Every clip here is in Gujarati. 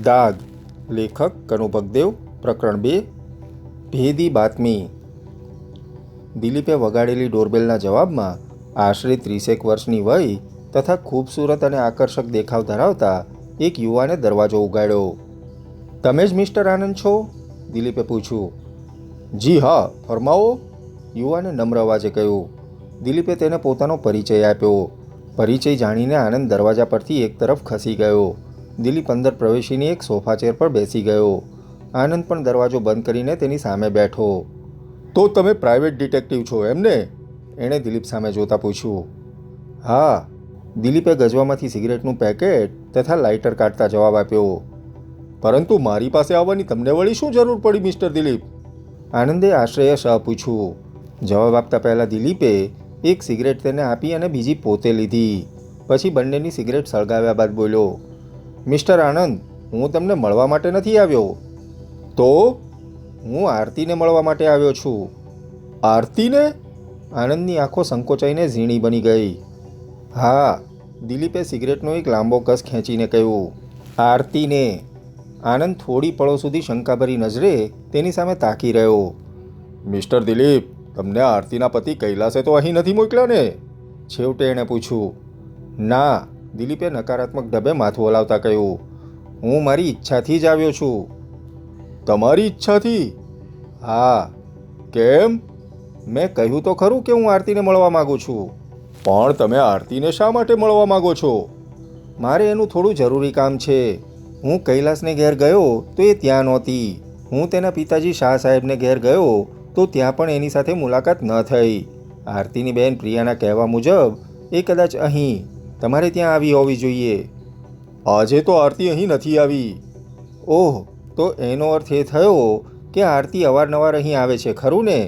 દાગ. લેખક કનુ ભગદેવ. પ્રકરણ 2. ભેદી બાતમી. દિલીપે વગાડેલી ડોરબેલના જવાબમાં આશરે 30 વર્ષની વય તથા ખૂબસૂરત અને આકર્ષક દેખાવ ધરાવતા એક યુવાને દરવાજો ઉગાડ્યો. તમે જ મિસ્ટર આનંદ છો? દિલીપે પૂછ્યું. જી હા, ફરમાવો, યુવાને નમ્ર અવાજે કહ્યું. દિલીપે તેને પોતાનો પરિચય આપ્યો. પરિચય જાણીને આનંદ દરવાજા પરથી એક તરફ ખસી ગયો. દિલીપ અંદર પ્રવેશીને એક સોફા ચેર પર બેસી ગયો. આનંદ પણ દરવાજો બંધ કરીને તેની સામે બેઠો. તો તમે પ્રાઇવેટ ડિટેક્ટિવ છો એમને? એણે દિલીપ સામે જોતા પૂછ્યું. હા, દિલીપે ગજવામાંથી સિગરેટનું પેકેટ તથા લાઇટર કાઢતા જવાબ આપ્યો. પરંતુ મારી પાસે આવવાની તમને વળી શું જરૂર પડી મિસ્ટર દિલીપ? આનંદે આશ્રયશ પૂછ્યું. જવાબ આપતા પહેલાં દિલીપે એક સિગરેટ તેને આપી અને બીજી પોતે લીધી. પછી બંનેની સિગરેટ સળગાવ્યા બાદ બોલ્યો. મિસ્ટર આનંદ, હું તમને મળવા માટે નથી આવ્યો. તો? હું આરતીને મળવા માટે આવ્યો છું. આરતીને? આનંદની આંખો સંકોચાઈને ઝીણી બની ગઈ. હા, દિલીપે સિગરેટનો એક લાંબો કસ ખેંચીને કહ્યું. આરતીને. આનંદ થોડી પળો સુધી શંકાભરી નજરે તેની સામે તાકી રહ્યો. મિસ્ટર દિલીપ, તમને આરતીના પતિ કૈલાસે તો અહીં નથી મોકલ્યા ને? છેવટે એણે પૂછ્યું. ના, દિલીપે નકારાત્મક ઢબે માથું હલાવતા કહ્યું. હું મારી ઈચ્છાથી જ આવ્યો છું. તમારી ઈચ્છાથી? હા. કેમ? મેં કહ્યું તો ખરું કે હું આરતીને મળવા માગું છું. પણ તમે આરતીને શા માટે મળવા માગો છો? મારે એનું થોડું જરૂરી કામ છે. હું કૈલાસને ઘેર ગયો તો એ ત્યાં નહોતી. હું તેના પિતાજી શાહ સાહેબને ઘેર ગયો તો ત્યાં પણ એની સાથે મુલાકાત ન થઈ. આરતીની બહેન પ્રિયાના કહેવા મુજબ એ કદાચ અહીં તમારે ત્યાં આવી હોવી જોઈએ. આજે તો આરતી અહીં નથી આવી. ઓહ, તો એનો અર્થ એ થયો કે આરતી અવારનવાર અહીં આવે છે, ખરું ને?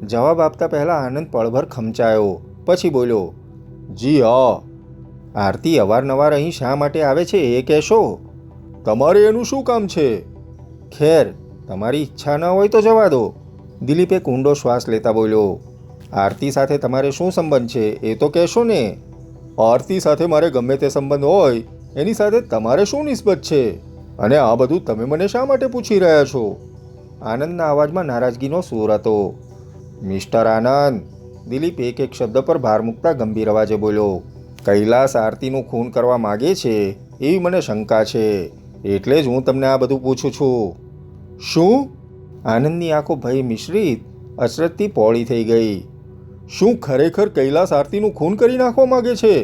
જવાબ આપતા પહેલાં આનંદ પળભર ખમચાયો. પછી બોલ્યો. જી હા. આરતી અવારનવાર અહીં શા માટે આવે છે એ કહેશો? તમારે એનું શું કામ છે? ખેર, તમારી ઈચ્છા ન હોય તો જવા દો. દિલીપે કુંડો શ્વાસ લેતા બોલ્યો. આરતી સાથે તમારે શું સંબંધ છે એ તો કહેશો ને? આરતી સાથે મારે ગમે તે સંબંધ હોય, એની સાથે તમારે શું નિસ્બત છે? અને આ બધું તમે મને શા માટે પૂછી રહ્યા છો? આનંદના અવાજમાં નારાજગીનો સૂર હતો. મિસ્ટર આનંદ, દિલીપ એક એક શબ્દ પર ભાર મૂકતા ગંભીર અવાજે બોલ્યો. કૈલાસ આરતીનું ખૂન કરવા માગે છે એવી મને શંકા છે. એટલે જ હું તમને આ બધું પૂછું છું. શું? આનંદની આંખો ભય મિશ્રિત અચરજથી પહોળી થઈ ગઈ. શું ખરેખર કૈલાસ આરતીનું ખૂન કરી નાખવા માગે છે?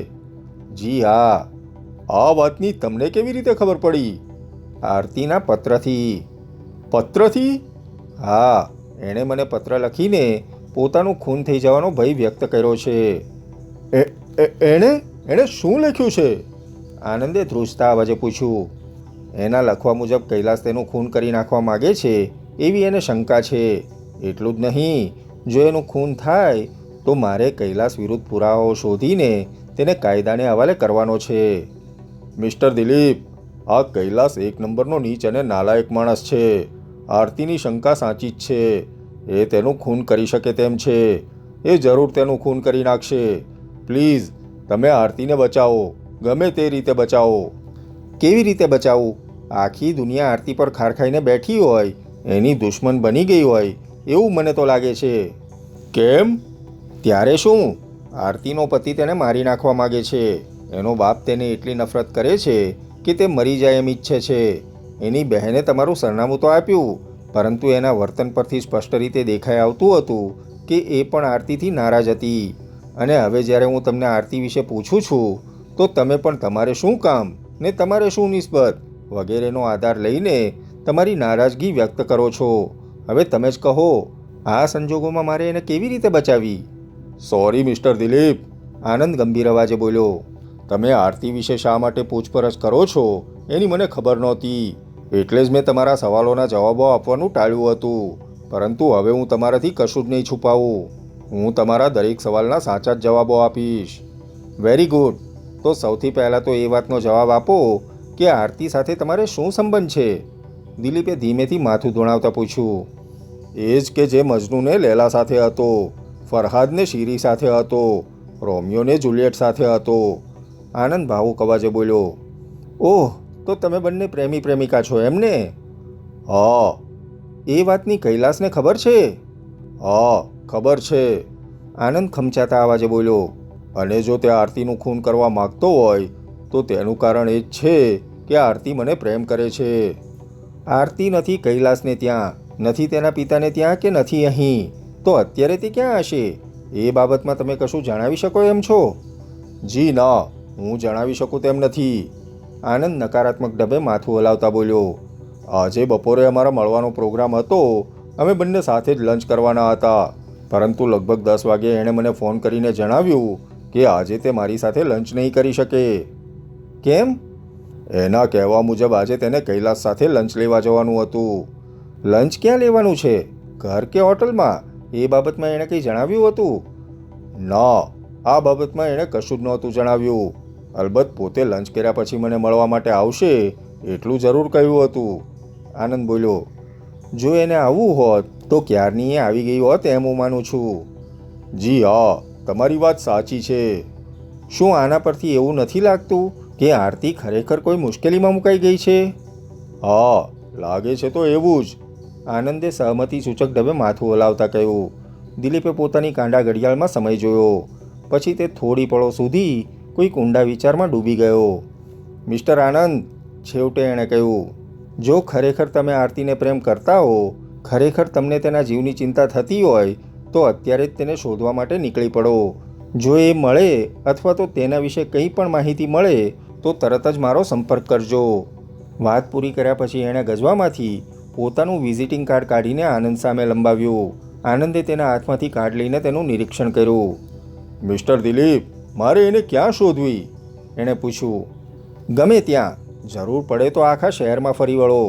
જી હા. આ વાતની તમને કેવી રીતે ખબર પડી? આરતીના પત્રથી. પત્રથી? હા, એણે મને પત્ર લખીને પોતાનું ખૂન થઈ જવાનો ભય વ્યક્ત કર્યો છે. એણે શું લખ્યું છે? આનંદે ધ્રુજતા અવાજે પૂછ્યું. એના લખવા મુજબ કૈલાસ તેનું ખૂન કરી નાખવા માગે છે એવી એને શંકા છે. એટલું જ નહીં, જો એનું ખૂન થાય તો મારે કૈલાસ વિરુદ્ધ પુરાવાઓ શોધીને તેને કાયદાને હવાલે કરવાનો છે. મિસ્ટર દિલીપ, આ કૈલાસ એક નંબરનો નીચ અને નાલાયક માણસ છે. આરતીની શંકા સાચી જ છે. એ તેનું ખૂન કરી શકે તેમ છે. એ જરૂર તેનું ખૂન કરી નાખશે. પ્લીઝ, તમે આરતીને બચાવો. ગમે તે રીતે બચાવો. કેવી રીતે બચાવું? આખી દુનિયા આરતી પર ખાર ખાઈને બેઠી હોય, એની દુશ્મન બની ગઈ હોય એવું મને તો લાગે છે. કેમ? ત્યારે શું? આરતીનો પતિ તેને મારી નાખવા માગે છે. એનો બાપ તેને એટલી નફરત કરે છે કે તે મરી જાય એમ ઈચ્છે છે. એની બહેને તમારું સરનામું તો આપ્યું, પરંતુ એના વર્તન પરથી સ્પષ્ટ રીતે દેખાઈ આવતું હતું કે એ પણ આરતીથી નારાજ હતી. અને હવે જ્યારે હું તમને આરતી વિશે પૂછું છું તો તમે પણ તમારે શું કામ ને તમારે શું નિસ્બત વગેરેનો આધાર લઈને તમારી નારાજગી વ્યક્ત કરો છો. હવે તમે જ કહો, આ સંજોગોમાં મારે એને કેવી રીતે બચાવી? સોરી મિસ્ટર દિલીપ, આનંદ ગંભીર અવાજે બોલ્યો. તમે આરતી વિશે શા માટે પૂછપરછ કરો છો એની મને ખબર નહોતી. એટલે જ મેં તમારા સવાલોના જવાબો આપવાનું ટાળ્યું હતું. પરંતુ હવે હું તમારાથી કશું જ નહીં છુપાવું. હું તમારા દરેક સવાલના સાચા જ જવાબો આપીશ. Very good. તો સૌથી પહેલાં તો એ વાતનો જવાબ આપો કે આરતી સાથે તમારે શું સંબંધ છે? દિલીપે ધીમેથી માથું ધોણાવતા પૂછ્યું. એ જ કે જે મજનૂને લૈલા સાથે હતો, ફરહાદને શીરી સાથે હતો, રોમિયોને જુલિયટ સાથે હતો. આનંદ ભાવુક અવાજે બોલ્યો. ઓહ, તો તમે બંને પ્રેમી પ્રેમિકા છો એમને? હા. એ વાતની કૈલાસને ખબર છે? હા, ખબર છે. આનંદ ખમચાતા અવાજે બોલ્યો. અને જો તે આરતીનું ખૂન કરવા માગતો હોય તો તેનું કારણ એ જ છે કે આરતી મને પ્રેમ કરે છે. આરતી નથી કૈલાસને ત્યાં, નથી તેના પિતાને ત્યાં કે નથી અહીં. તો અત્યારે તે ક્યાં હશે? એ બાબતમાં તમે કશું જણાવી શકો એમ છો? જી ના, હું જણાવી શકું તેમ નથી. આનંદ નકારાત્મક ઢબે માથું હલાવતા બોલ્યો. આજે બપોરે અમારા મળવાનો પ્રોગ્રામ હતો. અમે બંને સાથે જ લંચ કરવાના હતા, પરંતુ લગભગ 10 વાગ્યે એણે મને ફોન કરીને જણાવ્યું કે આજે તે મારી સાથે લંચ નહીં કરી શકે. કેમ? એના કહેવા મુજબ આજે તેને કૈલાસ સાથે લંચ લેવા જવાનું હતું. લંચ ક્યાં લેવાનું છે? ઘર કે હોટલમાં? એ બાબતમાં એણે કંઈ જણાવ્યું હતું? ના, આ બાબતમાં એણે કશું જ નહોતું જણાવ્યું. અલબત્ત પોતે લંચ કર્યા પછી મને મળવા માટે આવશે એટલું જરૂર કહ્યું હતું. આનંદ બોલ્યો. જો એને આવવું હોત તો ક્યારની એ આવી ગઈ હોત એમ હું માનું છું. જી હા, તમારી વાત સાચી છે. શું આના પરથી એવું નથી લાગતું કે આરતી ખરેખર કોઈ મુશ્કેલીમાં મુકાઈ ગઈ છે? હા, લાગે છે તો એવું જ. આનંદે સહમતિ સૂચક ઢબે માથું હલાવતા કહ્યું. દિલીપે પોતાની કાંડા ઘડિયાળમાં સમય જોયો. પછી તે થોડી પળો સુધી કોઈક ઊંડા વિચારમાં ડૂબી ગયો. મિસ્ટર આનંદ, છેવટે એણે કહ્યું, જો ખરેખર તમે આરતીને પ્રેમ કરતા હો, ખરેખર તમને તેના જીવની ચિંતા થતી હોય તો અત્યારે જ તેને શોધવા માટે નીકળી પડો. જો એ મળે અથવા તો તેના વિશે કંઈ પણ માહિતી મળે તો તરત જ મારો સંપર્ક કરજો. વાત પૂરી કર્યા પછી એણે ગજવામાંથી પોતાનું વિઝિટિંગ કાર્ડ કાઢીને આનંદ સામે લંબાવ્યું. આનંદે તેના હાથમાંથી કાર્ડ લઈને તેનું નિરીક્ષણ કર્યું. મિસ્ટર દિલીપ, મારે એને ક્યાં શોધવી? એણે પૂછ્યું. ગમે ત્યાં, જરૂર પડે તો આખા શહેરમાં ફરી વળો.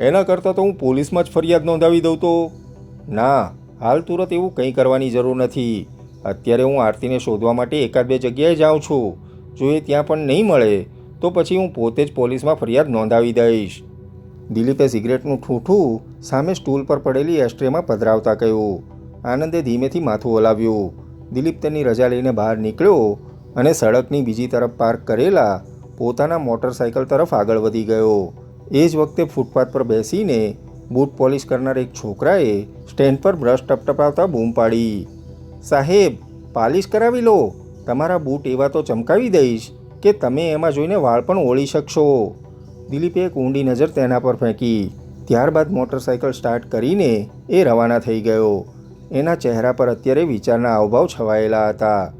એના કરતાં તો હું પોલીસમાં જ ફરિયાદ નોંધાવી દઉં તો? ના, હાલ તુરત એવું કંઈ કરવાની જરૂર નથી. અત્યારે હું આરતીને શોધવા માટે એકાદ બે જગ્યાએ જાઉં છું. જો એ ત્યાં પણ નહીં મળે તો પછી હું પોતે જ પોલીસમાં ફરિયાદ નોંધાવી દઈશ. દિલીપે સિગરેટનું ઠૂઠું સામે સ્ટૂલ પર પડેલી એસ્ટ્રેમાં પધરાવતા કહ્યું. આનંદે ધીમેથી માથું હલાવ્યું. દિલીપ તેની રજા લઈને બહાર નીકળ્યો અને સડકની બીજી તરફ પાર્ક કરેલા પોતાના મોટરસાઇકલ તરફ આગળ વધી ગયો. એ જ વખતે ફૂટપાથ પર બેસીને બૂટ પોલિશ કરનાર એક છોકરાએ સ્ટેન્ડ પર બ્રશ ટપટપાવતા બૂમ પાડી. સાહેબ, પાલિશ કરાવી લો. તમારા બૂટ એવા તો ચમકાવી દઈશ કે તમે એમાં જોઈને વાળ પણ ઓળી શકશો. દિલીપે એક ઊંડી નજર તેના પર ફેંકી. ત્યારબાદ મોટરસાઇકલ સ્ટાર્ટ કરીને એ રવાના થઈ ગયો. એના ચહેરા પર અત્યારે વિચારના હાવભાવ છવાયેલા હતા.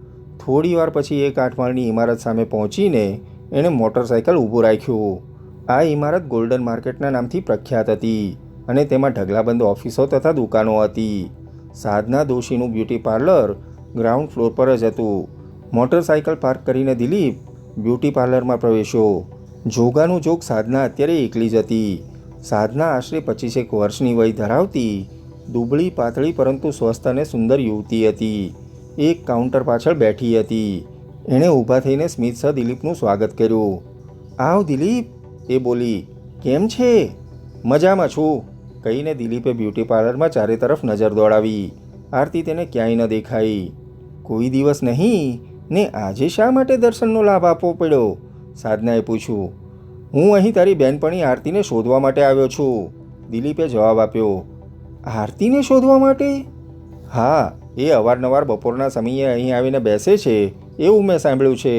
થોડી વાર પછી એક 8 માળની ઇમારત સામે પહોંચીને એણે મોટરસાઇકલ ઊભું રાખ્યું. આ ઇમારત ગોલ્ડન માર્કેટના નામથી પ્રખ્યાત હતી અને તેમાં ઢગલાબંધ ઓફિસો તથા દુકાનો હતી. સાધના દોશીનું બ્યુટી પાર્લર ગ્રાઉન્ડ ફ્લોર પર જ હતું. મોટરસાઇકલ પાર્ક કરીને દિલીપ બ્યુટી પાર્લરમાં પ્રવેશ્યો. જોગાનું જોગ સાધના અત્યારે એકલી જ હતી. સાધના આશરે 25 વર્ષની વય ધરાવતી દુબળી પાતળી પરંતુ સ્વસ્થ અને સુંદર યુવતી હતી. એક કાઉન્ટર પાછળ બેઠી હતી. એણે ઊભા થઈને સ્મિત સહ દિલીપનું સ્વાગત કર્યું. આવ દિલીપ, એ બોલી. કેમ છે? મજામાં છું, કહીને દિલીપે બ્યુટી પાર્લરમાં ચારે તરફ નજર દોડાવી. આરતી તેને ક્યાંય ન દેખાઈ. કોઈ દિવસ નહીં ને આજે શા માટે દર્શનનો લાભ આપવો પડ્યો? સાધનાએ પૂછ્યું. હું અહીં તારી બહેનપણી આરતીને શોધવા માટે આવ્યો છું, દિલીપે જવાબ આપ્યો. આરતીને શોધવા માટે? હા, એ અવારનવાર બપોરના સમયે અહીં આવીને બેસે છે એવું મેં સાંભળ્યું છે.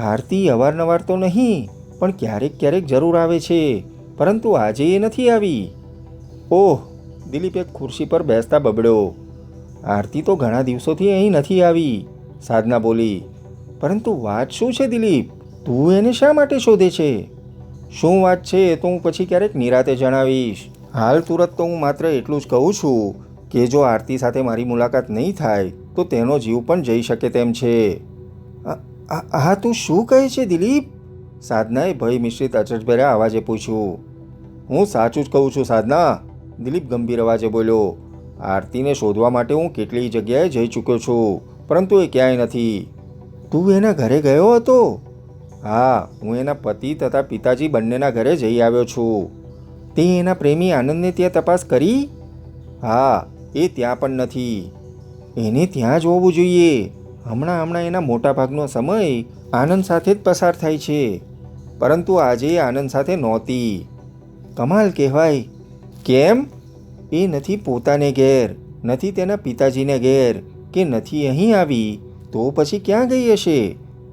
આરતી અવારનવાર તો નહીં, પણ ક્યારેક ક્યારેક જરૂર આવે છે, પરંતુ આજે એ નથી આવી. ઓહ, દિલીપ એક ખુરશી પર બેસતા બબડ્યો. આરતી તો ઘણા દિવસોથી અહીં નથી આવી, સાધના બોલી. પરંતુ વાત શું છે દિલીપ? તું એને શા માટે શોધે છે? શું વાત છે એ તો હું પછી ક્યારેક નિરાતે જણાવીશ. હાલ તુરત તો હું માત્ર એટલું જ કહું છું કે જો આરતી સાથે મારી મુલાકાત નહીં થાય તો તેનો જીવ પણ જઈ શકે તેમ છે. આ તું શું કહે છે દિલીપ? સાધનાએ ભય મિશ્રિત અચરજભર્યા અવાજે પૂછ્યું. હું સાચું જ કહું છું સાધના, દિલીપ ગંભીર અવાજે બોલ્યો. આરતીને શોધવા માટે હું કેટલીય જગ્યાએ જઈ ચૂક્યો છું, પરંતુ એ ક્યાંય નથી. તું એના ઘરે ગયો હતો? હા, હું એના પતિ તથા પિતાજી બંનેના ઘરે જઈ આવ્યો છું. તે એના પ્રેમી આનંદને ત્યાં તપાસ કરી? હા, એ ત્યાં પણ નથી. એને ત્યાં જ હોવું જોઈએ. હમણાં એના મોટાભાગનો સમય આનંદ સાથે જ પસાર થાય છે. પરંતુ આજે એ આનંદ સાથે નહોતી. કમાલ કહેવાય. કેમ? એ નથી પોતાને ઘેર, નથી તેના પિતાજીને ઘેર, કે નથી અહીં આવી, તો પછી ક્યાં ગઈ હશે?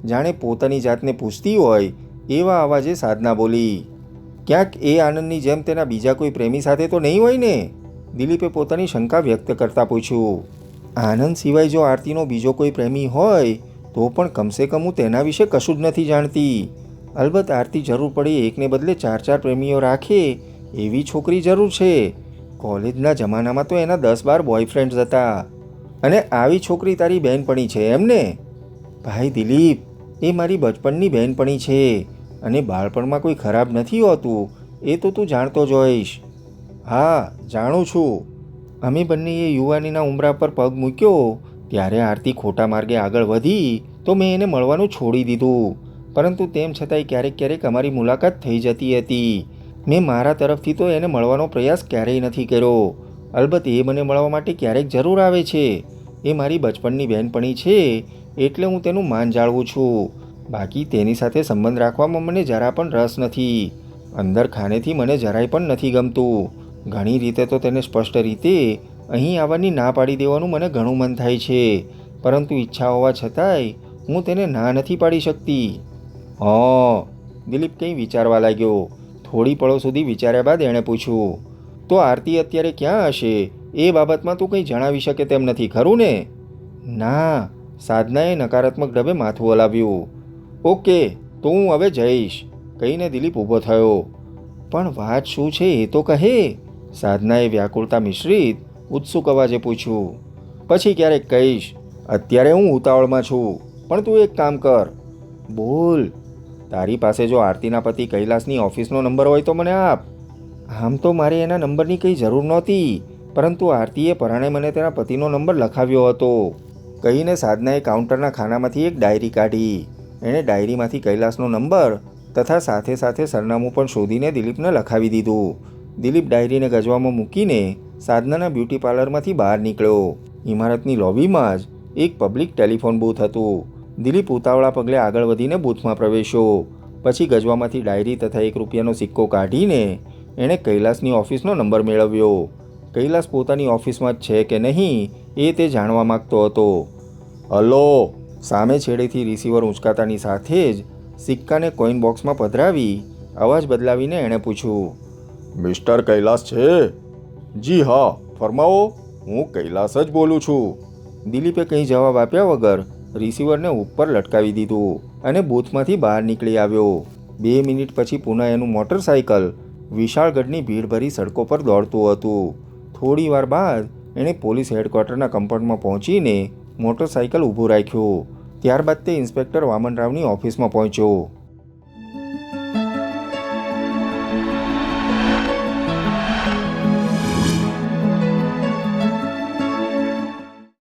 જાણે પોતાની જાતને પૂછતી હોય એવા અવાજે સાધના બોલી. ક્યાંક એ આનંદની જેમ તેના બીજા કોઈ પ્રેમી સાથે તો નહીં હોય ને? દિલીપે પોતાની શંકા વ્યક્ત કરતાં પૂછ્યું. આનંદ સિવાય જો આરતીનો બીજો કોઈ પ્રેમી હોય તો પણ કમસે કમ હું તેના વિશે કશું જ નથી જાણતી. અલબત્ત આરતી જરૂર પડે એકને બદલે 4-4 પ્રેમીઓ રાખે એવી છોકરી જરૂર છે. કોલેજના જમાનામાં તો એના 10-12 બોયફ્રેન્ડ્સ હતા. અને આવી છોકરી તારી બહેનપણી છે એમને? ભાઈ દિલીપ, એ મારી બચપનની બહેનપણી છે અને બાળપણમાં કોઈ ખરાબ નથી હોતું, એ તો તું જાણતો જ હોઈશ. હા, જાણું છું. અમે બંનેએ યુવાનીના ઉંબરા પર પગ મૂક્યો ત્યારે આરતી ખોટા માર્ગે આગળ વધી તો મેં એને મળવાનું છોડી દીધું. પરંતુ તેમ છતાંય ક્યારેક ક્યારેક અમારી મુલાકાત થઈ જતી હતી. મેં મારા તરફથી તો એને મળવાનો પ્રયાસ ક્યારેય નથી કર્યો. અલબત્ત એ મને મળવા માટે ક્યારેક જરૂર આવે છે. એ મારી બચપનની બહેનપણી છે એટલે હું તેનું માન જાળવું છું. બાકી તેની સાથે સંબંધ રાખવામાં મને જરા પણ રસ નથી. અંદર ખાનેથી મને જરાય પણ નથી ગમતું. ઘણી રીતે તો તેને સ્પષ્ટ રીતે અહીં આવવાની ના પાડી દેવાનું મને ઘણું મન થાય છે, પરંતુ ઈચ્છા હોવા છતાંય હું તેને ના નથી પાડી શકતી. દિલીપ કંઈ વિચારવા લાગ્યો. થોડી પળો સુધી વિચાર્યા બાદ એણે પૂછ્યું, તો આરતી અત્યારે ક્યાં હશે? એ બાબતમાં તું કંઈ જણાવી શકે તેમ નથી, ખરું ને? ના, સાધનાએ નકારાત્મક ઢબે માથું હલાવ્યું. ઓકે, તો હું હવે જઈશ, કહીને દિલીપ ઊભો થયો. પણ વાત શું છે એ તો કહે, સાધનાએ વ્યાકુળતા મિશ્રિત ઉત્સુક અવાજે પૂછ્યું. પછી ક્યારેક કહીશ, અત્યારે હું ઉતાવળમાં છું. પણ તું એક કામ કર. બોલ. તારી પાસે જો આરતીના પતિ કૈલાસની ઓફિસનો નંબર હોય તો મને આપ. આમ તો મારે એના નંબરની કંઈ જરૂર નહોતી, પરંતુ આરતીએ પરાણે મને તેના પતિનો નંબર લખાવ્યો હતો, કહીને સાધનાએ કાઉન્ટરના ખાનામાંથી એક ડાયરી કાઢી. એણે ડાયરીમાંથી કૈલાસનો નંબર તથા સાથે સાથે સરનામું પણ શોધીને દિલીપને લખાવી દીધું. દિલીપ ડાયરીને ગજવામાં મૂકીને સાધનાના બ્યુટી પાર્લરમાંથી બહાર નીકળ્યો. ઇમારતની લોબીમાં જ એક પબ્લિક ટેલિફોન બૂથ હતું. દિલીપ ઉતાવળા પગલે આગળ વધીને બૂથમાં પ્રવેશ્યો. પછી ગજવામાંથી ડાયરી તથા ₹1નો સિક્કો કાઢીને એણે કૈલાસની ઓફિસનો નંબર મેળવ્યો. કૈલાસ પોતાની ઓફિસમાં જ છે કે નહીં એ તે જાણવા માગતો હતો. હલો. સામે છેડેથી રિસીવર ઉંચકાતાની સાથે જ સિક્કાને કોઈન બોક્સમાં પધરાવી અવાજ બદલાવીને એણે પૂછ્યું, મિસ્ટર કૈલાસ છે? જી હા, ફરમાવો, હું કૈલાસ જ બોલું છું. દિલીપે કંઈ જવાબ આપ્યા વગર રિસીવરને ઉપર લટકાવી દીધું અને બૂથમાંથી બહાર નીકળી આવ્યો. 2 મિનિટ પછી પુનઃ એનું મોટરસાઇકલ વિશાળગઢની ભીડભરી સડકો પર દોડતું હતું. થોડી વાર બાદ એણે પોલીસ હેડક્વાર્ટરના કમ્પાઉન્ડમાં પહોંચીને મોટરસાઇકલ ઊભું રાખ્યું. ત્યારબાદ તે ઇન્સ્પેક્ટર વામનરાવની ઓફિસમાં પહોંચ્યો.